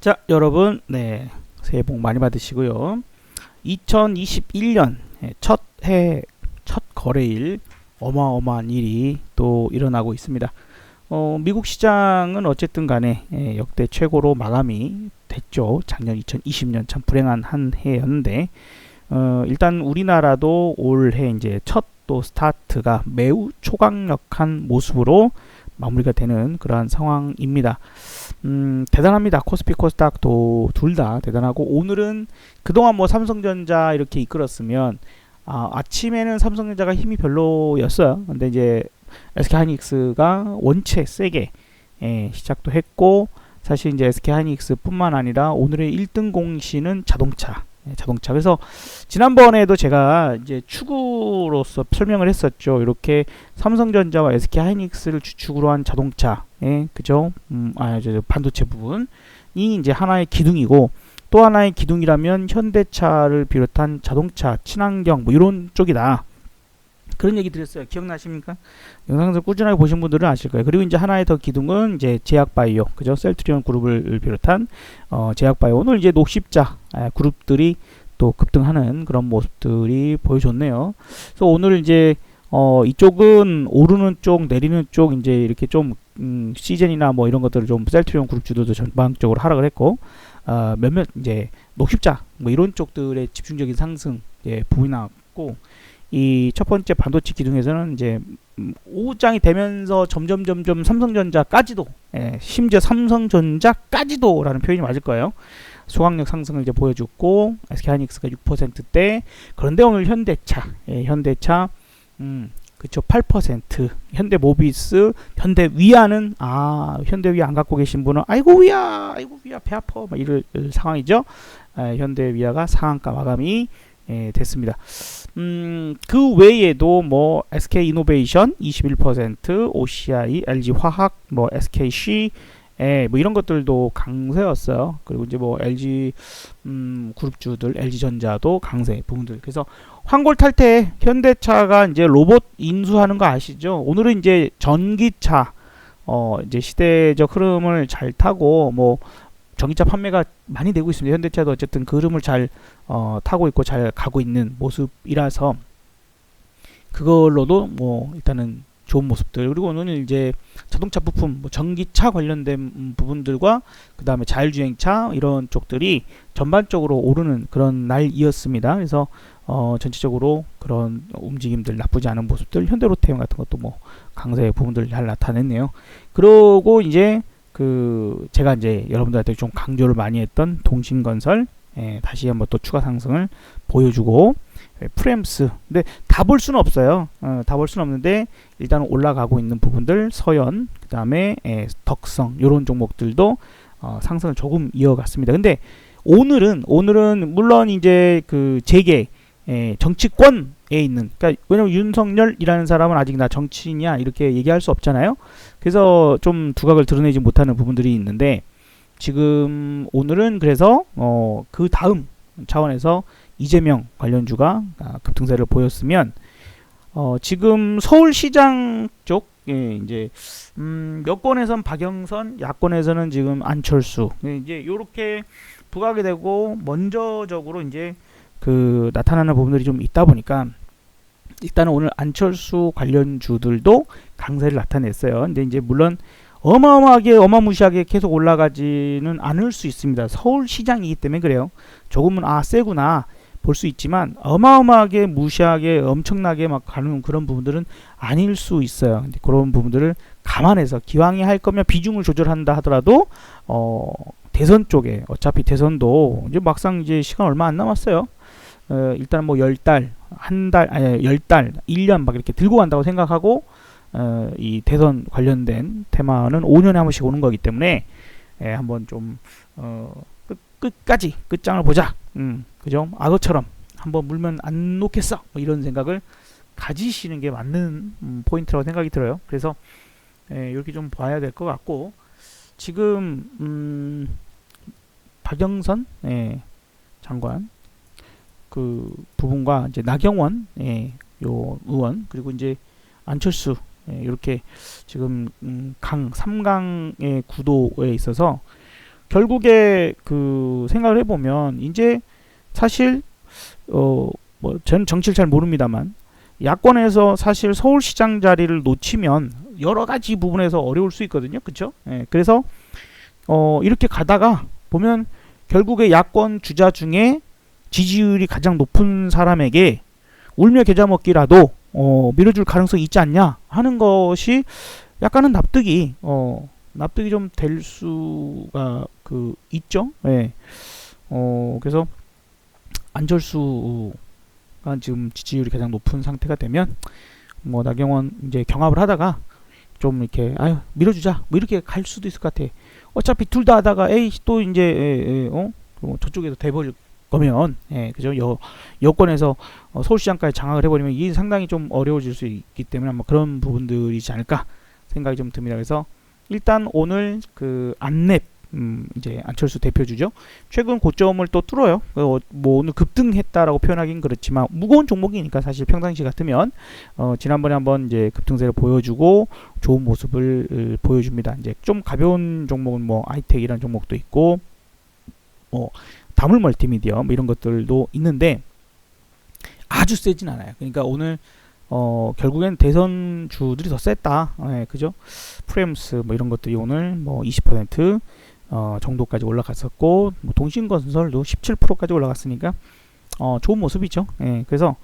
자, 여러분, 새해 복 많이 받으시고요. 2021년 첫 거래일 어마어마한 일이 또 일어나고 있습니다. 미국 시장은 어쨌든 간에 역대 최고로 마감이 됐죠. 작년 2020년 참 불행한 한 해였는데, 일단 우리나라도 올해 이제 첫 또 스타트가 매우 초강력한 모습으로 마무리가 되는 그러한 상황입니다. 대단합니다. 코스피 코스닥도 둘 다 대단하고, 오늘은 그동안 뭐 삼성전자 이렇게 이끌었으면 아침에는 삼성전자가 힘이 별로였어요. 근데 이제 SK하이닉스가 원체 세게 시작도 했고, 사실 이제 SK하이닉스 뿐만 아니라 오늘의 1등 공시는 자동차. 그래서 지난번에도 제가 이제 추구로서 설명을 했었죠. 이렇게 삼성전자와 SK하이닉스를 주축으로 한 자동차, 그죠? 반도체 부분이 이제 하나의 기둥이고, 또 하나의 기둥이라면 현대차를 비롯한 자동차, 친환경 뭐 이런 쪽이다. 그런 얘기 드렸어요. 기억나십니까? 영상에서 꾸준하게 보신 분들은 아실 거예요. 그리고 이제 하나의 더 기둥은 이제 제약바이오, 그죠? 셀트리온 그룹을 비롯한 제약바이오. 오늘 이제 녹십자 그룹들이 또 급등하는 그런 모습들이 보여줬네요. 그래서 오늘 이제 이쪽은 오르는 쪽, 내리는 쪽, 이제 이렇게 좀 시즌이나 뭐 이런 것들을 좀 셀트리온 그룹 주도도 전반적으로 하락을 했고, 몇몇 이제 녹십자 뭐 이런 쪽들의 집중적인 상승 부분이 나왔고, 이 첫 번째 반도체 기둥에서는 이제 오후장이 되면서 점점 삼성전자까지도, 심지어 삼성전자까지도라는 표현이 맞을 거예요. 소강력 상승을 이제 보여줬고, SK하이닉스가 6%대. 그런데 오늘 현대차, 그쵸, 8%. 현대모비스, 현대위아는, 현대위아 안 갖고 계신 분은 아이고 위아 배 아파 막 이럴 상황이죠. 현대위아가 상한가 마감이 됐습니다. 그 외에도 뭐 SK이노베이션 21%, OCI, LG화학, 뭐 SKC 뭐 이런 것들도 강세였어요. 그리고 이제 뭐 LG 그룹주들, LG전자도 강세 부분들. 그래서 환골탈태 현대차가 이제 로봇 인수하는 거 아시죠? 오늘은 이제 전기차 이제 시대적 흐름을 잘 타고 뭐 전기차 판매가 많이 되고 있습니다. 현대차도 어쨌든 그 흐름을 잘 타고 있고 잘 가고 있는 모습이라서 그걸로도 뭐 일단은 좋은 모습들. 그리고 오늘 이제 자동차 부품, 뭐 전기차 관련된 부분들과 그 다음에 자율주행차 이런 쪽들이 전반적으로 오르는 그런 날이었습니다. 그래서 전체적으로 그런 움직임들 나쁘지 않은 모습들, 현대로템 같은 것도 뭐 강세 부분들 잘 나타냈네요. 그러고 이제 제가 이제 여러분들한테 좀 강조를 많이 했던 동신건설 다시 한번 또 추가 상승을 보여주고, 프렘스, 근데 다 볼 수는 없어요. 다 볼 수는 없는데 일단 올라가고 있는 부분들, 서연, 그 다음에 덕성 이런 종목들도 상승을 조금 이어갔습니다. 근데 오늘은 물론 이제 그 재계 정치권에 있는, 그러니까 왜냐면 윤석열이라는 사람은 아직 나 정치인이야 이렇게 얘기할 수 없잖아요. 그래서 좀 두각을 드러내지 못하는 부분들이 있는데, 지금 오늘은 그래서 그 다음 차원에서 이재명 관련주가 급등세를 보였으면, 지금 서울시장 쪽에 이제 여권에선 박영선, 야권에서는 지금 안철수, 이제 요렇게 부각이 되고 먼저적으로 이제 나타나는 부분들이 좀 있다 보니까 일단은 오늘 안철수 관련주들도 강세를 나타냈어요. 근데 이제 물론 어마무시하게 계속 올라가지는 않을 수 있습니다. 서울시장이기 때문에 그래요. 조금은 세구나 볼 수 있지만 어마어마하게 무시하게 엄청나게 막 가는 그런 부분들은 아닐 수 있어요. 근데 그런 부분들을 감안해서 기왕에 할 거면 비중을 조절한다 하더라도 대선 쪽에, 어차피 대선도 이제 막상 이제 시간 얼마 안 남았어요. 일단 뭐 10달, 1년 막 이렇게 들고 간다고 생각하고, 이 대선 관련된 테마는 5년에 한 번씩 오는 거기 때문에 한번 좀 끝까지 끝장을 보자. 그죠? 악어처럼 한번 물면 안 놓겠어. 뭐 이런 생각을 가지시는 게 맞는 포인트라고 생각이 들어요. 그래서 이렇게 좀 봐야 될 것 같고, 지금 박영선 장관 그 부분과 이제 나경원 요 의원, 그리고 이제 안철수 이렇게 지금 3강의 구도에 있어서 결국에 그 생각을 해보면 이제 사실 뭐 저는 정치를 잘 모릅니다만 야권에서 사실 서울시장 자리를 놓치면 여러 가지 부분에서 어려울 수 있거든요. 그렇죠? 예, 그래서 이렇게 가다가 보면 결국에 야권 주자 중에 지지율이 가장 높은 사람에게 울며 겨자 먹기라도 밀어줄 가능성이 있지 않냐 하는 것이 약간은 납득이 좀 될 수가 있죠. 예. 그래서 안철수가 지금 지지율이 가장 높은 상태가 되면 뭐 나경원 이제 경합을 하다가 좀 이렇게 아유 밀어주자 뭐 이렇게 갈 수도 있을 것 같아. 어차피 둘 다 하다가 에이 또 이제 저쪽에서 돼버릴 거면 그죠? 여권에서 서울시장까지 장악을 해버리면 이게 상당히 좀 어려워질 수 있기 때문에 아마 그런 부분들이지 않을까 생각이 좀 듭니다. 그래서 일단 오늘 그 안랩 이제 안철수 대표주죠. 최근 고점을 또 뚫어요. 뭐 오늘 급등했다라고 표현하긴 그렇지만 무거운 종목이니까 사실 평상시 같으면 지난번에 한번 이제 급등세를 보여주고 좋은 모습을 보여줍니다. 이제 좀 가벼운 종목은 뭐 아이텍 이런 종목도 있고 다물 멀티미디어 뭐 이런 것들도 있는데 아주 세진 않아요. 그러니까 오늘 결국엔 대선주들이 더 셌다. 그죠? 프레임스 뭐 이런 것들이 오늘 뭐 20% 정도까지 올라갔었고 뭐 동신건설도 17%까지 올라갔으니까 좋은 모습이죠. 그래서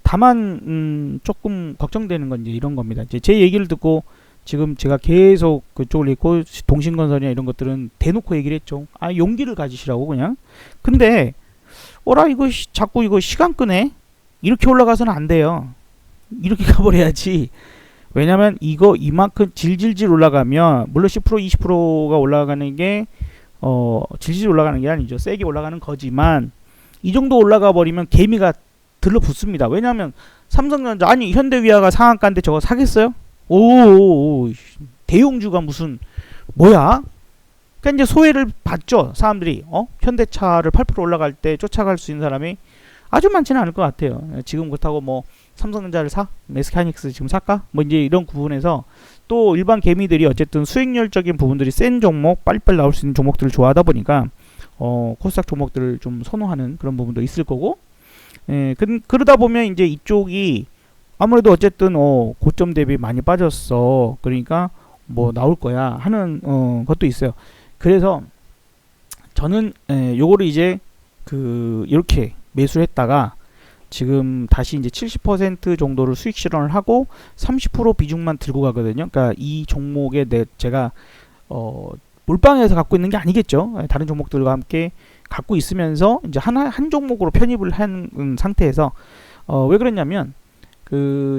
다만 조금 걱정되는 건 이제 이런 겁니다. 이제 제 얘기를 듣고 지금 제가 계속 그쪽을 읽고 동신건설이나 이런 것들은 대놓고 얘기를 했죠. 용기를 가지시라고 그냥. 근데 이거 자꾸 이거 시간 끄네. 이렇게 올라가서는 안 돼요. 이렇게 가버려야지. 왜냐면 이거 이만큼 질질질 올라가면 물론 10% 20%가 올라가는 게 질질 올라가는 게 아니죠. 세게 올라가는 거지만 이 정도 올라가 버리면 개미가 들러붙습니다. 왜냐면 삼성전자 아니 현대위아가 상한가인데 저거 사겠어요? 오 대용주가 무슨 뭐야? 그러니까 이제 소외를 받죠. 사람들이 현대차를 8% 올라갈 때 쫓아갈 수 있는 사람이 아주 많지는 않을 것 같아요. 지금 그렇다고 뭐 삼성전자를 사? SK하이닉스 지금 살까? 뭐 이제 이런 부분에서 또 일반 개미들이 어쨌든 수익률적인 부분들이 센 종목, 빨리빨리 나올 수 있는 종목들을 좋아하다 보니까 코스닥 종목들을 좀 선호하는 그런 부분도 있을 거고, 그러다 보면 이제 이쪽이 아무래도 어쨌든 고점 대비 많이 빠졌어. 그러니까 뭐 나올 거야 하는 것도 있어요. 그래서 저는 요거를 이제 이렇게 매수를 했다가 지금 다시 이제 70% 정도를 수익 실현을 하고 30% 비중만 들고 가거든요. 그러니까 이 종목에 제가 몰빵해서 갖고 있는 게 아니겠죠. 다른 종목들과 함께 갖고 있으면서 이제 한 종목으로 편입을 한 상태에서 왜 그랬냐면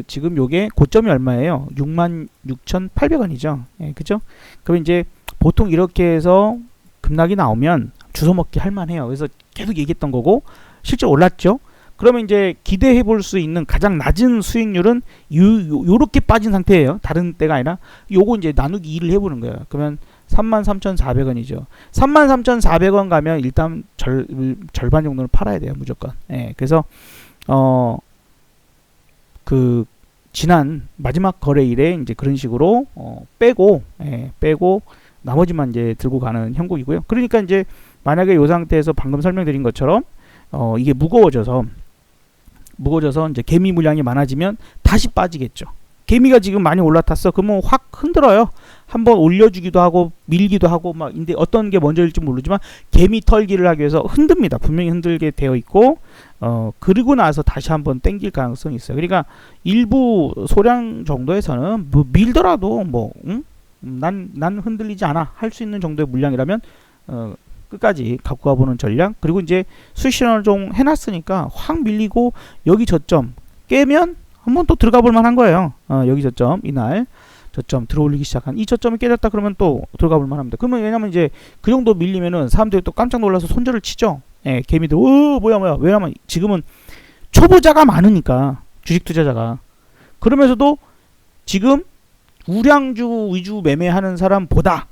지금 요게 고점이 얼마예요? 66,800원이죠. 그죠? 그럼 이제 보통 이렇게 해서 급락이 나오면 주워먹기 할만해요. 그래서 계속 얘기했던 거고 실제 올랐죠. 그러면 이제 기대해 볼 수 있는 가장 낮은 수익률은 요렇게 빠진 상태예요. 다른 때가 아니라 요거 이제 나누기 2를 해보는 거예요. 그러면 33,400원이죠. 33,400원 가면 일단 절반 정도는 팔아야 돼요. 무조건. 그래서 지난 마지막 거래일에 이제 그런 식으로 빼고 나머지만 이제 들고 가는 형국이고요. 그러니까 이제 만약에 이 상태에서 방금 설명드린 것처럼 이게 무거워져서 이제 개미 물량이 많아지면 다시 빠지겠죠. 개미가 지금 많이 올라탔어. 그러면 확 흔들어요. 한번 올려주기도 하고 밀기도 하고 막 근데 어떤 게 먼저일지 모르지만 개미 털기를 하기 위해서 흔듭니다. 분명히 흔들게 되어 있고 그리고 나서 다시 한번 땡길 가능성이 있어요. 그러니까 일부 소량 정도에서는 뭐 밀더라도 난 흔들리지 않아 할 수 있는 정도의 물량이라면 끝까지 갖고 가보는 전략. 그리고 이제 수익 실현을 좀 해놨으니까 확 밀리고 여기 저점 깨면 한번 또 들어가 볼 만한 거예요. 여기 저점 이날 저점 들어올리기 시작한 이 저점이 깨졌다 그러면 또 들어가 볼 만합니다. 그러면 왜냐면 이제 그 정도 밀리면은 사람들이 또 깜짝 놀라서 손절을 치죠. 개미들 뭐야 왜냐면 지금은 초보자가 많으니까 주식 투자자가 그러면서도 지금 우량주 위주 매매하는 사람보다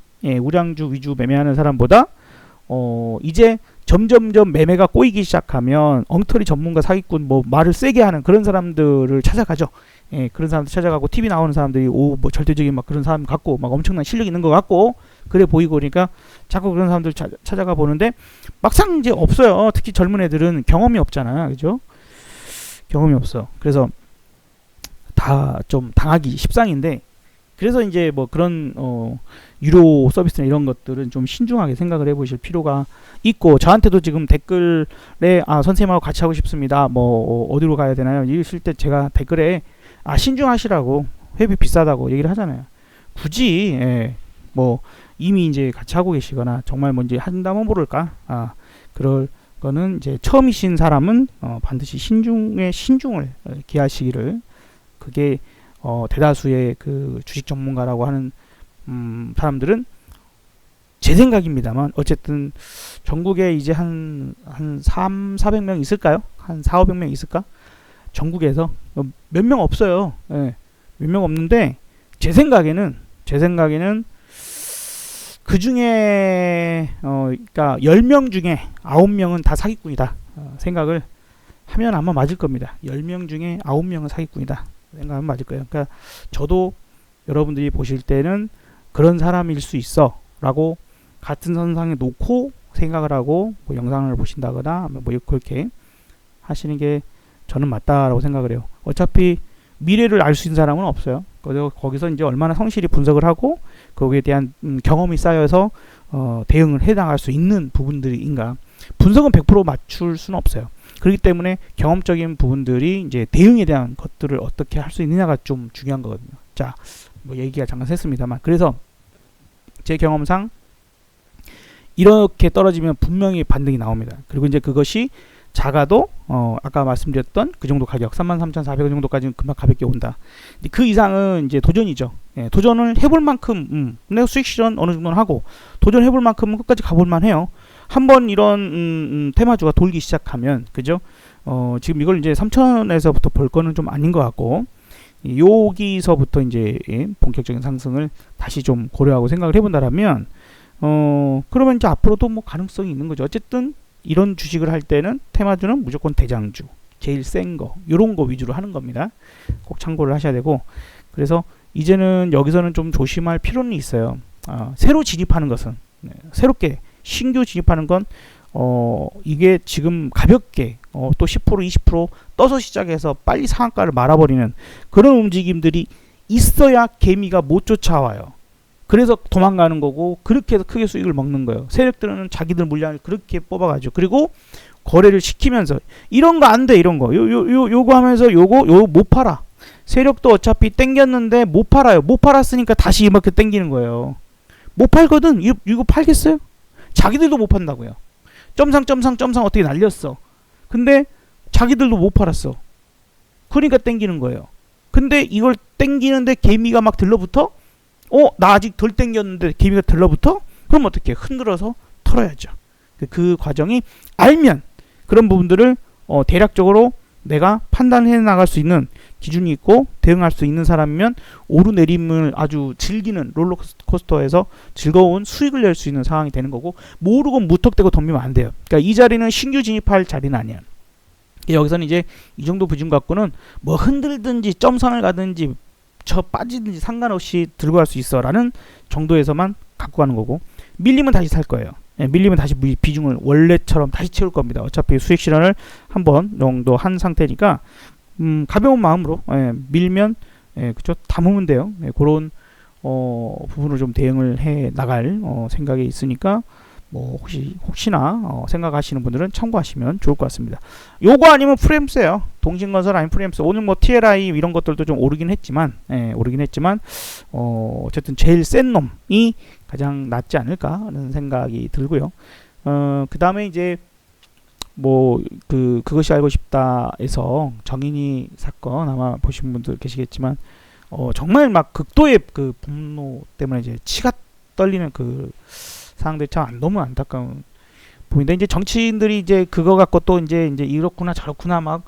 이제 점점점 매매가 꼬이기 시작하면 엉터리 전문가 사기꾼 뭐 말을 세게 하는 그런 사람들을 찾아가죠. 예, 그런 사람들 찾아가고 TV 나오는 사람들이 뭐 절대적인 막 그런 사람 같고 막 엄청난 실력 있는 것 같고 그래 보이고 그러니까 자꾸 그런 사람들 찾아가 보는데 막상 이제 없어요. 특히 젊은 애들은 경험이 없잖아, 그죠? 경험이 없어. 그래서 다 좀 당하기 십상인데 그래서 이제 뭐 그런 유료 서비스나 이런 것들은 좀 신중하게 생각을 해보실 필요가 있고 저한테도 지금 댓글에 선생님하고 같이 하고 싶습니다. 뭐 어디로 가야 되나요? 이러실 때 제가 댓글에 신중하시라고 회비 비싸다고 얘기를 하잖아요. 굳이 뭐 이미 이제 같이 하고 계시거나 정말 뭔지 한다면 모를까 그럴 거는 이제 처음이신 사람은 반드시 신중을 기하시기를 그게 대다수의 그 주식 전문가라고 하는 사람들은 제 생각입니다만 어쨌든 전국에 이제 한 400명 있을까요? 한 400~500명 있을까? 전국에서 몇 명 없어요. 몇 명 없는데 제 생각에는 그 중에 그러니까 10명 중에 9명은 다 사기꾼이다 생각을 하면 아마 맞을 겁니다. 10명 중에 9명은 사기꾼이다 생각하면 맞을 거예요. 그러니까 저도 여러분들이 보실 때는 그런 사람일 수 있어 라고 같은 선상에 놓고 생각을 하고 뭐 영상을 보신다거나 뭐 그렇게 하시는 게 저는 맞다라고 생각을 해요. 어차피 미래를 알 수 있는 사람은 없어요. 거기서 이제 얼마나 성실히 분석을 하고 거기에 대한 경험이 쌓여서 대응을 해나갈 수 있는 부분들인가. 분석은 100% 맞출 수는 없어요. 그렇기 때문에 경험적인 부분들이 이제 대응에 대한 것들을 어떻게 할 수 있느냐가 좀 중요한 거거든요. 자, 뭐 얘기가 잠깐 샜습니다만 그래서 제 경험상 이렇게 떨어지면 분명히 반등이 나옵니다. 그리고 이제 그것이 작아도 아까 말씀드렸던 그 정도 가격 33,400원 정도까지는 금방 가볍게 온다. 근데 그 이상은 이제 도전이죠. 도전을 해볼 만큼 내가 수익 실현 어느 정도는 하고 도전해볼 만큼은 끝까지 가볼 만해요. 한번 이런 테마주가 돌기 시작하면 그죠? 지금 이걸 이제 3,000원에서부터 볼 거는 좀 아닌 것 같고 여기서부터 이제 본격적인 상승을 다시 좀 고려하고 생각을 해본다라면 그러면 이제 앞으로도 뭐 가능성이 있는 거죠. 어쨌든 이런 주식을 할 때는 테마주는 무조건 대장주, 제일 센 거, 요런 거 위주로 하는 겁니다. 꼭 참고를 하셔야 되고 그래서 이제는 여기서는 좀 조심할 필요는 있어요. 새로 진입하는 것은 새롭게 신규 진입하는 건 이게 지금 가볍게 또 10% 20% 떠서 시작해서 빨리 상한가를 말아버리는 그런 움직임들이 있어야 개미가 못 쫓아와요. 그래서 도망가는 거고 그렇게 해서 크게 수익을 먹는 거예요. 세력들은 자기들 물량을 그렇게 뽑아가지고 그리고 거래를 시키면서 이런 거 안 돼 이런 거 요거 하면서 요거 못 팔아. 세력도 어차피 땡겼는데 못 팔아요. 못 팔았으니까 다시 이렇게 땡기는 거예요. 못 팔거든. 이거 팔겠어요? 자기들도 못 판다고요. 점상 어떻게 날렸어. 근데 자기들도 못 팔았어. 그러니까 땡기는 거예요. 근데 이걸 땡기는데 개미가 막 들러붙어? 나 아직 덜 땡겼는데 개미가 들러붙어? 그럼 어떻게 흔들어서 털어야죠. 그 과정이 알면 그런 부분들을 대략적으로 내가 판단해 나갈 수 있는 기준이 있고 대응할 수 있는 사람이면 오르내림을 아주 즐기는 롤러코스터에서 즐거운 수익을 낼 수 있는 상황이 되는 거고 모르고 무턱대고 덤비면 안 돼요. 그러니까 이 자리는 신규 진입할 자리는 아니야. 여기서는 이제 이 정도 비중 갖고는 뭐 흔들든지 점상을 가든지 저 빠지든지 상관없이 들고 갈 수 있어 라는 정도에서만 갖고 가는 거고 밀리면 다시 살 거예요. 밀리면 다시 비중을 원래처럼 다시 채울 겁니다. 어차피 수익 실현을 한 번 정도 한 상태니까 가벼운 마음으로 밀면 그쵸 담으면 돼요. 그런 부분을 좀 대응을 해 나갈 생각이 있으니까 뭐 혹시나 생각하시는 분들은 참고하시면 좋을 것 같습니다. 요거 아니면 프레임스예요. 동신건설 아니면 프레임스. 오늘 뭐 TLI 이런 것들도 좀 오르긴 했지만 어쨌든 제일 센 놈이 가장 낫지 않을까 하는 생각이 들고요. 그 다음에 이제 뭐 그것이 알고 싶다에서 정인이 사건 아마 보신 분들 계시겠지만 정말 막 극도의 그 분노 때문에 이제 치가 떨리는 그 상황들이 참 너무 안타까운 부분인데 이제 정치인들이 이제 그거 갖고 또 이제 이렇구나 저렇구나 막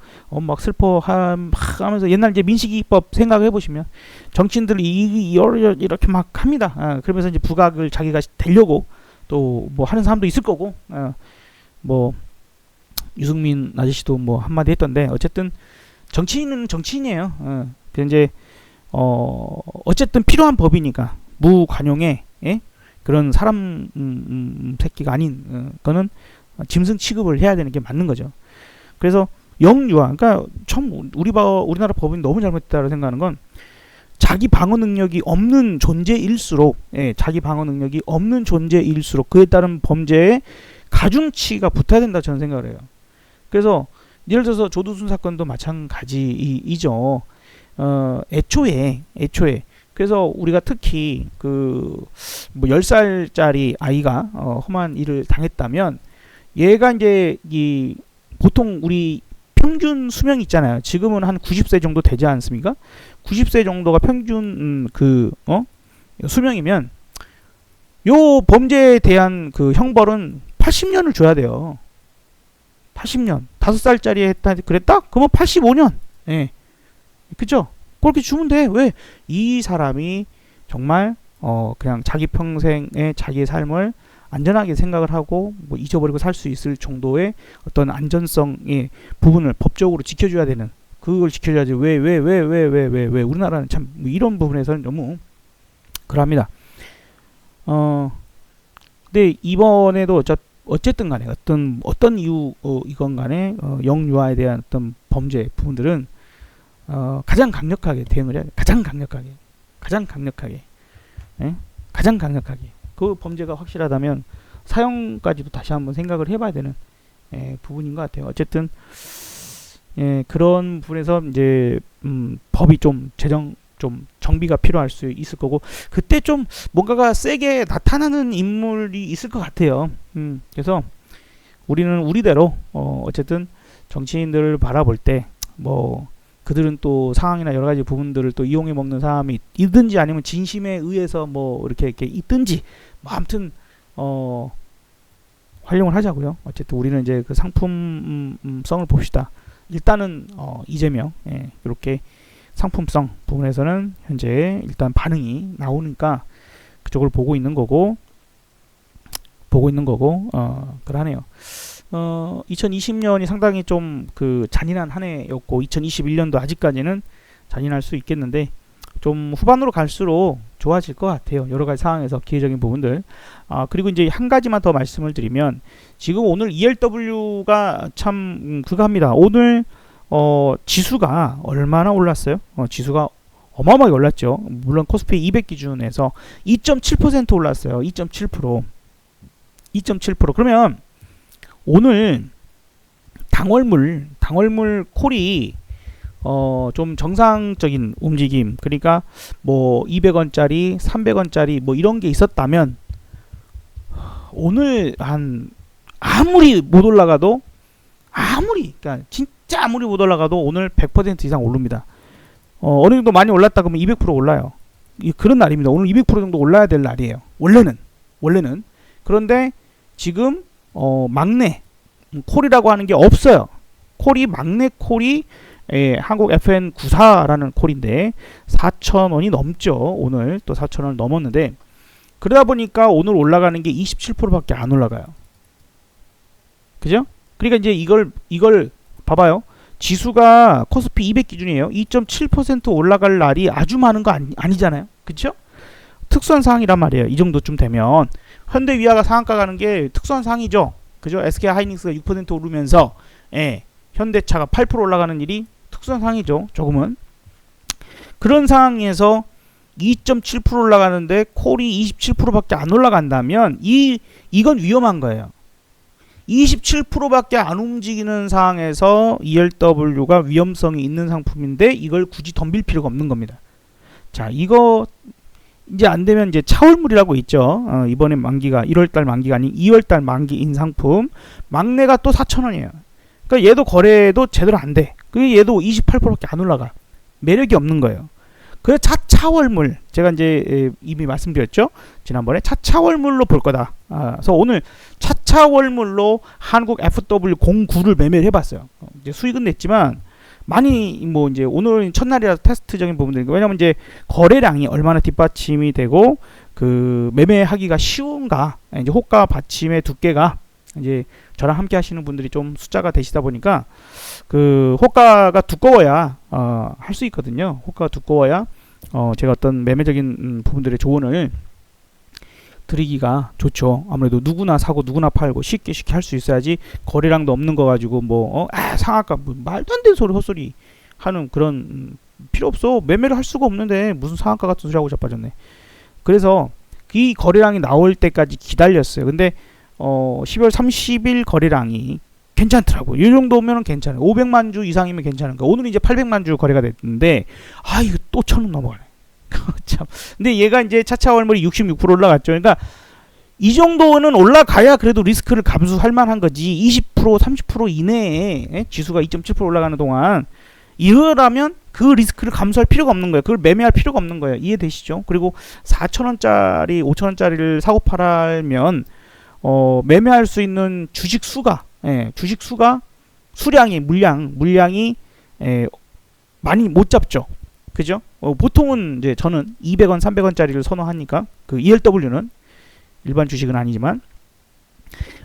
슬퍼하면서 옛날 이제 민식이법 생각해 보시면 정치인들이 이렇게 막 합니다. 그러면서 이제 부각을 자기가 되려고 또 뭐 하는 사람도 있을 거고 뭐 유승민 아저씨도 뭐 한마디 했던데 어쨌든 정치인은 정치인이에요. 그 이제 어쨌든 필요한 법이니까 무관용의 그런 사람 새끼가 아닌 거는 짐승 취급을 해야 되는 게 맞는 거죠. 그래서 영유아, 그러니까 참 우리나라 법이 너무 잘못됐다고 생각하는 건 자기 방어 능력이 없는 존재일수록 자기 방어 능력이 없는 존재일수록 그에 따른 범죄에 가중치가 붙어야 된다 저는 생각을 해요. 그래서 예를 들어서 조두순 사건도 마찬가지이죠. 애초에 그래서 우리가 특히 그 뭐 10살짜리 아이가 험한 일을 당했다면 얘가 이제 이 보통 우리 평균 수명이 있잖아요. 지금은 한 90세 정도 되지 않습니까? 90세 정도가 평균 수명이면 요 범죄에 대한 그 형벌은 80년을 줘야 돼요. 80년. 5살짜리 했다 그랬다? 그러면 85년. 예. 그죠? 그렇게 주면 돼. 왜? 이 사람이 정말 그냥 자기 평생의 자기의 삶을 안전하게 생각을 하고 뭐 잊어버리고 살 수 있을 정도의 어떤 안전성의 부분을 법적으로 지켜줘야 되는, 그걸 지켜줘야지. 왜 우리나라는 참 이런 부분에서는 너무 그럽니다. 근데 이번에도 어쨌든 간에 어떤 이유 이건 간에 영유아에 대한 어떤 범죄 부분들은 가장 강력하게 대응을 해야 돼. 가장 강력하게 그 범죄가 확실하다면 사형까지도 다시 한번 생각을 해봐야 되는 부분인 것 같아요. 어쨌든 그런 부분에서 이제 법이 좀 정비가 필요할 수 있을 거고, 그때 좀 뭔가가 세게 나타나는 인물이 있을 것 같아요. 그래서 우리는 우리대로 어쨌든 정치인들을 바라볼 때 뭐 그들은 또 상황이나 여러 가지 부분들을 또 이용해 먹는 사람이 있든지 아니면 진심에 의해서 뭐 이렇게 있든지 뭐 아무튼 활용을 하자고요. 어쨌든 우리는 이제 그 상품성을 봅시다. 일단은 이재명 이렇게 상품성 부분에서는 현재 일단 반응이 나오니까 그쪽을 보고 있는 거고 그러네요. 2020년이 상당히 좀 그 잔인한 한 해였고 2021년도 아직까지는 잔인할 수 있겠는데 좀 후반으로 갈수록 좋아질 것 같아요. 여러 가지 상황에서 기회적인 부분들. 그리고 이제 한 가지만 더 말씀을 드리면 지금 오늘 ELW가 참 그거 합니다. 오늘 지수가 얼마나 올랐어요? 지수가 어마어마하게 올랐죠. 물론 코스피 200 기준에서 2.7% 올랐어요. 2.7%. 그러면 오늘 당월물 콜이 좀 정상적인 움직임, 그러니까 뭐 200원짜리 300원짜리 뭐 이런 게 있었다면 오늘 아무리 못 올라가도 그러니까 진짜 아무리 못 올라가도 오늘 100% 이상 오릅니다. 어느 정도 많이 올랐다 그러면 200% 올라요. 그런 날입니다. 오늘 200% 정도 올라야 될 날이에요. 원래는. 그런데 지금 막내 콜이라고 하는 게 없어요. 막내 콜이 한국 FN94라는 콜인데 4,000원이 넘죠. 오늘 또 4,000원을 넘었는데, 그러다 보니까 오늘 올라가는 게 27%밖에 안 올라가요. 그죠? 그러니까 이제 이걸 봐봐요. 지수가 코스피 200 기준이에요. 2.7% 올라갈 날이 아주 많은 거 아니잖아요. 그쵸? 특수한 상황이란 말이에요. 이 정도쯤 되면 현대위아가 상한가 가는 게 특수한 상황이죠. 그죠? SK하이닉스가 6% 오르면서 현대차가 8% 올라가는 일이 특수한 상황이죠. 조금은. 그런 상황에서 2.7% 올라가는데 콜이 27%밖에 안 올라간다면 이건 위험한 거예요. 27%밖에 안 움직이는 상황에서 ELW가 위험성이 있는 상품인데 이걸 굳이 덤빌 필요가 없는 겁니다. 자, 이거 이제 안 되면 이제 차월물이라고 있죠. 이번에 만기가 1월달 만기가 아닌 2월달 만기인 상품. 막내가 또 4,000원이에요. 그러니까 얘도 거래도 제대로 안 돼. 그 얘도 28%밖에 안 올라가. 매력이 없는 거예요. 그래서 차차월물, 제가 이제 이미 말씀드렸죠. 지난번에 차차월물로 볼 거다. 그래서 오늘 차차월물로 한국 FW09를 매매를 해봤어요. 이제 수익은 냈지만 많이 뭐 이제 오늘 첫날이라 테스트적인 부분들이니까, 왜냐면 이제 거래량이 얼마나 뒷받침이 되고 그 매매하기가 쉬운가, 이제 호가 받침의 두께가 이제 저랑 함께 하시는 분들이 좀 숫자가 되시다 보니까 그 호가가 두꺼워야 할 수 있거든요. 호가가 두꺼워야 제가 어떤 매매적인 부분들의 조언을 드리기가 좋죠. 아무래도 누구나 사고 누구나 팔고 쉽게 할 수 있어야지, 거래량도 없는 거 가지고 상한가 말도 안 되는 소리 헛소리 하는 그런 필요 없어. 매매를 할 수가 없는데 무슨 상한가 같은 소리 하고 자빠졌네. 그래서 이 거래량이 나올 때까지 기다렸어요. 근데 12월 30일 거래량이 괜찮더라고. 이 정도면 괜찮아요. 500만 주 이상이면 괜찮은 거. 오늘 이제 800만 주 거래가 됐는데 이거 또 1000원 넘어가네. 참. 근데 얘가 이제 차차 월물이 66% 올라갔죠. 그러니까 이 정도는 올라가야 그래도 리스크를 감수할 만한 거지. 20% 30% 이내에 지수가 2.7% 올라가는 동안 이러라면 그 리스크를 감수할 필요가 없는 거예요. 그걸 매매할 필요가 없는 거예요. 이해되시죠? 그리고 4,000원짜리 5,000원짜리를 사고 팔면 매매할 수 있는 주식 수가 물량이 많이 못 잡죠. 그죠? 보통은 이제 저는 200원, 300원짜리를 선호하니까, 그 ELW는 일반 주식은 아니지만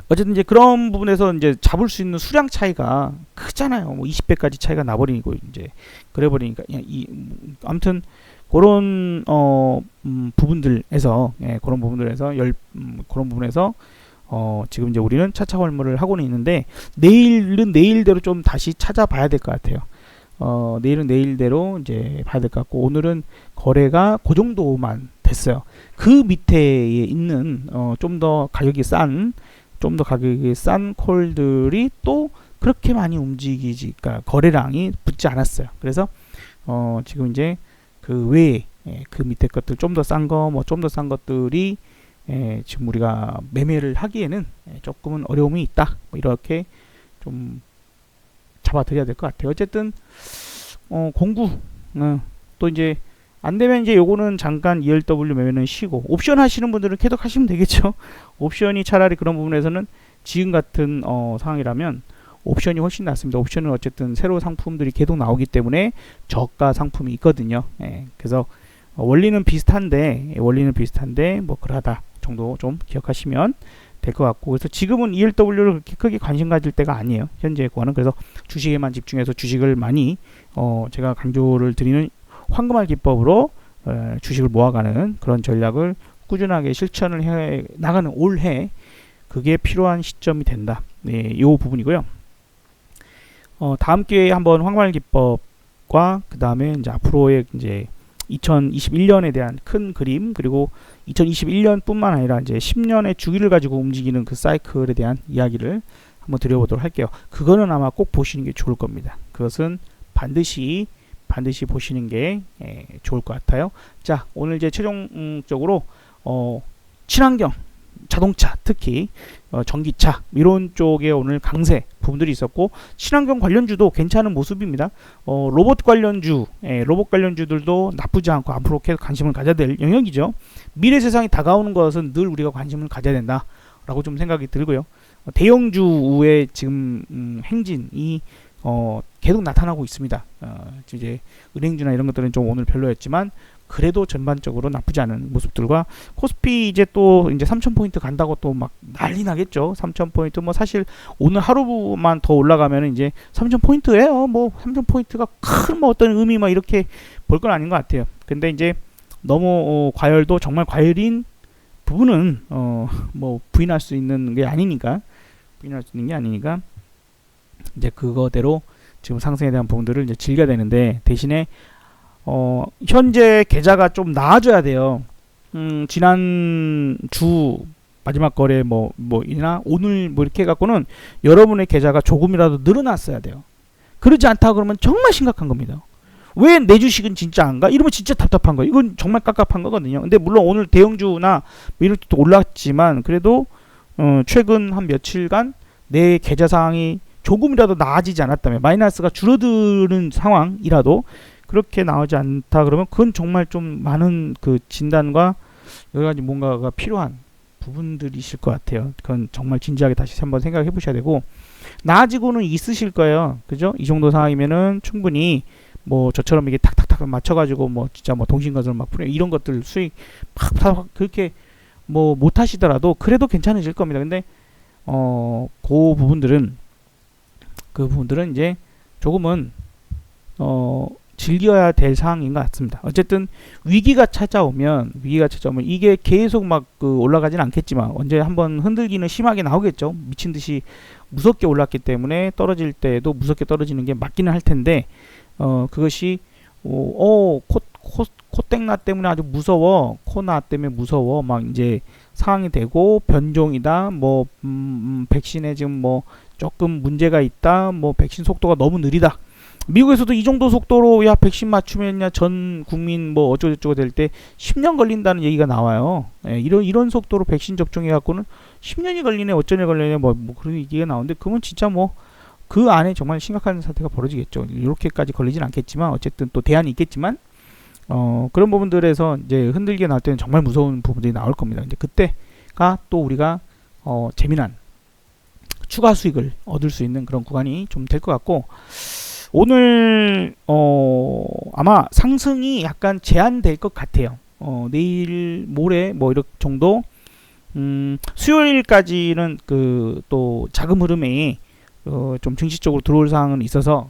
어쨌든 이제 그런 부분에서 이제 잡을 수 있는 수량 차이가 크잖아요. 20배까지 차이가 나버리고 이제 그래 버리니까 아무튼 그런 부분들에서 그런 부분에서 지금 이제 우리는 차차 활물을 하고는 있는데, 내일은 내일대로 좀 다시 찾아봐야 될 것 같아요. 내일은 내일대로 이제 봐야 될 것 같고, 오늘은 거래가 그 정도만 됐어요. 그 밑에 있는 좀 더 가격이 싼 콜들이 또 그렇게 많이 그러니까 거래량이 붙지 않았어요. 그래서 지금 이제 그 외에 그 밑에 것들 좀 더 싼 것들이 지금 우리가 매매를 하기에는 조금은 어려움이 있다. 이렇게 좀 잡아드려야 될 것 같아요. 어쨌든 공구 또 이제 안 되면 이제 요거는 잠깐 ELW 매매는 쉬고, 옵션 하시는 분들은 계속 하시면 되겠죠. 옵션이 차라리 그런 부분에서는 지금 같은 상황이라면 옵션이 훨씬 낫습니다. 옵션은 어쨌든 새로운 상품들이 계속 나오기 때문에 저가 상품이 있거든요. 그래서 원리는 비슷한데 뭐 그러다 정도 좀 기억하시면 될 것 같고, 그래서 지금은 ELW를 그렇게 크게 관심 가질 때가 아니에요. 현재 거는. 그래서 주식에만 집중해서 주식을 많이 제가 강조를 드리는 황금알 기법으로 주식을 모아가는 그런 전략을 꾸준하게 실천을 해 나가는 올해, 그게 필요한 시점이 된다. 이 부분이고요. 다음 기회에 한번 황금알 기법과 그 다음에 이제 앞으로의 이제 2021년에 대한 큰 그림, 그리고 2021년뿐만 아니라 이제 10년의 주기를 가지고 움직이는 그 사이클에 대한 이야기를 한번 드려보도록 할게요. 그거는 아마 꼭 보시는 게 좋을 겁니다. 그것은 반드시 보시는 게 좋을 것 같아요. 자, 오늘 이제 최종적으로 친환경 자동차, 특히 전기차 이런 쪽에 오늘 강세 부분들이 있었고, 친환경 관련주도 괜찮은 모습입니다. 로봇 관련주들도 나쁘지 않고 앞으로 계속 관심을 가져야 될 영역이죠. 미래 세상이 다가오는 것은 늘 우리가 관심을 가져야 된다라고 좀 생각이 들고요. 대형주의 지금 행진이 계속 나타나고 있습니다. 이제 은행주나 이런 것들은 좀 오늘 별로였지만 그래도 전반적으로 나쁘지 않은 모습들과, 코스피 이제 또 이제 3,000포인트 간다고 또 막 난리 나겠죠. 3,000포인트 뭐 사실 오늘 하루만 더 올라가면 이제 3,000포인트예요. 뭐 3,000포인트가 큰 뭐 어떤 의미 막 이렇게 볼 건 아닌 것 같아요. 근데 이제 너무 과열도 정말 과열인 부분은 뭐 부인할 수 있는 게 아니니까 이제 그거대로 지금 상승에 대한 부분들을 이제 즐겨야 되는데, 대신에 현재 계좌가 좀 나아져야 돼요. 지난 주 마지막 거래 이나 오늘 뭐 이렇게 해갖고는 여러분의 계좌가 조금이라도 늘어났어야 돼요. 그러지 않다 그러면 정말 심각한 겁니다. 왜 내 주식은 진짜 안 가? 이러면 진짜 답답한 거예요. 이건 정말 깝깝한 거거든요. 근데 물론 오늘 대형주나 뭐 이런 것도 올랐지만, 그래도 최근 한 며칠간 내 계좌 상황이 조금이라도 나아지지 않았다면, 마이너스가 줄어드는 상황이라도 그렇게 나오지 않다 그러면 그건 정말 좀 많은 그 진단과 여러 가지 뭔가가 필요한 부분들이실 것 같아요. 그건 정말 진지하게 다시 한번 생각해 보셔야 되고, 나아지고는 있으실 거예요. 그죠? 이 정도 상황이면은 충분히 뭐 저처럼 이게 탁탁탁 맞춰가지고 뭐 진짜 뭐 동신건설 막 이런 것들 수익 막 그렇게 뭐 못 하시더라도 그래도 괜찮으실 겁니다. 근데 그 부분들은 이제 조금은 즐겨야 될 상황인 것 같습니다. 어쨌든 위기가 찾아오면 이게 계속 막 올라가진 않겠지만 언제 한번 흔들기는 심하게 나오겠죠. 미친 듯이 무섭게 올랐기 때문에 떨어질 때도 무섭게 떨어지는 게 맞기는 할 텐데 그것이 코땡나 때문에 아주 무서워, 코나 때문에 무서워 막 이제 상황이 되고 변종이다 뭐 백신에 지금 뭐 조금 문제가 있다 뭐 백신 속도가 너무 느리다. 미국에서도 이 정도 속도로 야 백신 맞추면야 전 국민 뭐 어쩌고저쩌고 될 때 10년 걸린다는 얘기가 나와요. 예, 이런 속도로 백신 접종해 갖고는 10년이 걸리네 어쩌냐 걸리네 뭐 그런 얘기가 나오는데 그건 진짜 뭐 그 안에 정말 심각한 사태가 벌어지겠죠. 이렇게까지 걸리진 않겠지만 어쨌든 또 대안이 있겠지만 그런 부분들에서 이제 흔들게 나올 때는 정말 무서운 부분들이 나올 겁니다. 이제 그때가 또 우리가 재미난 추가 수익을 얻을 수 있는 그런 구간이 좀 될 것 같고 오늘 아마 상승이 약간 제한될 것 같아요. 내일 모레 뭐 이렇게 정도 수요일까지는 또 자금 흐름에 좀 증시적으로 들어올 상황은 있어서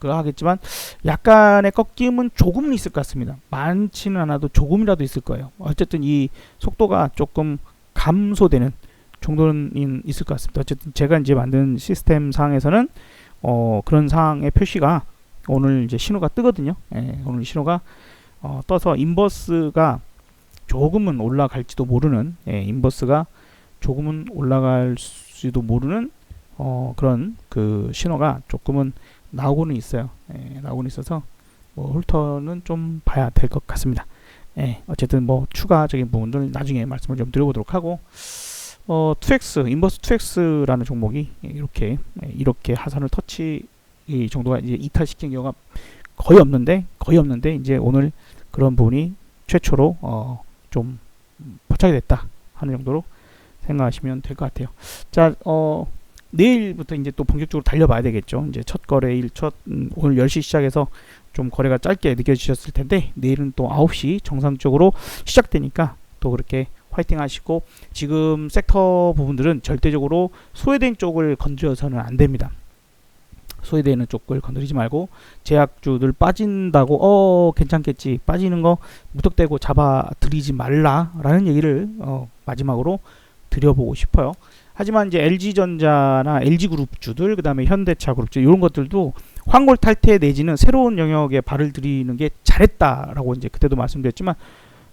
하겠지만 약간의 꺾임은 조금 있을 것 같습니다. 많지는 않아도 조금이라도 있을 거예요. 어쨌든 이 속도가 조금 감소되는 정도는 있을 것 같습니다. 어쨌든 제가 이제 만든 시스템 상에서는 그런 상황의 표시가 오늘 이제 신호가 뜨거든요. 예, 오늘 신호가 떠서 인버스가 조금은 올라갈지도 모르는 인버스가 조금은 올라갈지도 모르는 그런 신호가 조금은 나오고는 있어요. 나오고는 있어서 뭐 홀터는 좀 봐야 될 것 같습니다. 어쨌든 뭐 추가적인 부분들 나중에 말씀을 좀 드려보도록 하고 인버스 2X라는 종목이 이렇게 하산을 터치 이 정도가 이제 이탈시킨 경우가 거의 없는데 이제 오늘 그런 부분이 최초로 좀 포착이 됐다 하는 정도로 생각하시면 될 것 같아요. 자, 내일부터 이제 또 본격적으로 달려봐야 되겠죠. 이제 첫 거래일 오늘 10시 시작해서 좀 거래가 짧게 느껴지셨을 텐데 내일은 또 9시 정상적으로 시작되니까 또 그렇게 화이팅 하시고 지금 섹터 부분들은 절대적으로 소외된 쪽을 건드려서는 안 됩니다. 소외되는 쪽을 건드리지 말고 제약주들 빠진다고 괜찮겠지 빠지는 거 무턱대고 잡아들이지 말라라는 얘기를 마지막으로 드려보고 싶어요. 하지만 이제 LG전자나 LG그룹주들 그다음에 현대차 그룹주 이런 것들도 환골 탈퇴 내지는 새로운 영역에 발을 들이는 게 잘했다라고 이제 그때도 말씀드렸지만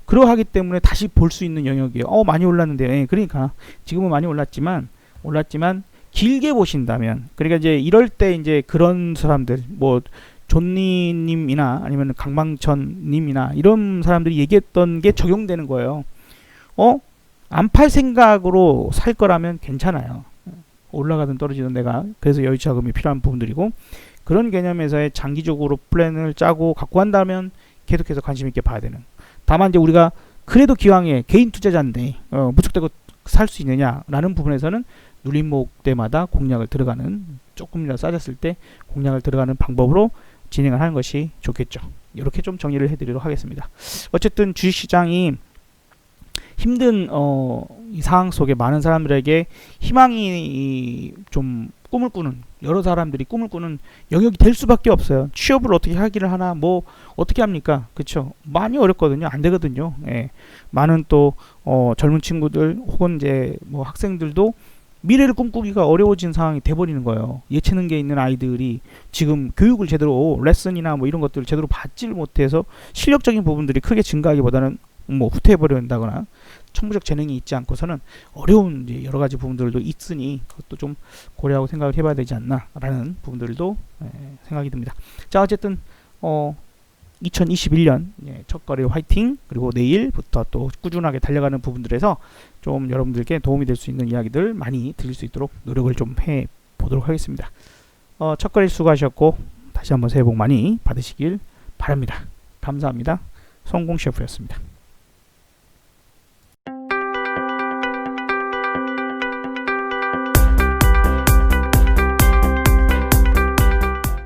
그러하기 때문에 다시 볼 수 있는 영역이에요. 많이 올랐는데 그러니까 지금은 많이 올랐지만 길게 보신다면 그러니까 이제 이럴 때 이제 그런 사람들 뭐 존니님이나 아니면 강방천님이나 이런 사람들이 얘기했던 게 적용되는 거예요. 안 팔 생각으로 살 거라면 괜찮아요. 올라가든 떨어지든 내가 그래서 여유 자금이 필요한 부분들이고 그런 개념에서의 장기적으로 플랜을 짜고 갖고 한다면 계속해서 관심 있게 봐야 되는. 다만 이제 우리가 그래도 기왕에 개인 투자자인데 무턱대고 살 수 있느냐라는 부분에서는 눌림목 때마다 공략을 들어가는 조금이라도 싸졌을 때 공략을 들어가는 방법으로 진행을 하는 것이 좋겠죠. 이렇게 좀 정리를 해드리도록 하겠습니다. 어쨌든 주식시장이 힘든 이 상황 속에 많은 사람들에게 희망이 좀 꿈을 꾸는 여러 사람들이 꿈을 꾸는 영역이 될 수밖에 없어요. 취업을 어떻게 하기를 하나 뭐 어떻게 합니까? 그쵸? 많이 어렵거든요. 안 되거든요. 많은 또 젊은 친구들 혹은 이제 뭐 학생들도 미래를 꿈꾸기가 어려워진 상황이 돼버리는 거예요. 예체능계에 있는 아이들이 지금 교육을 제대로 레슨이나 뭐 이런 것들을 제대로 받지를 못해서 실력적인 부분들이 크게 증가하기보다는 뭐 후퇴해버린다거나 천부적 재능이 있지 않고서는 어려운 이제 여러 가지 부분들도 있으니 그것도 좀 고려하고 생각을 해봐야 되지 않나라는 부분들도 생각이 듭니다. 자, 어쨌든 2021년 첫 거래 화이팅 그리고 내일부터 또 꾸준하게 달려가는 부분들에서 좀 여러분들께 도움이 될 수 있는 이야기들 많이 드릴 수 있도록 노력을 좀 해보도록 하겠습니다. 첫 거래 수고하셨고 다시 한번 새해 복 많이 받으시길 바랍니다. 감사합니다. 성공 셰프였습니다.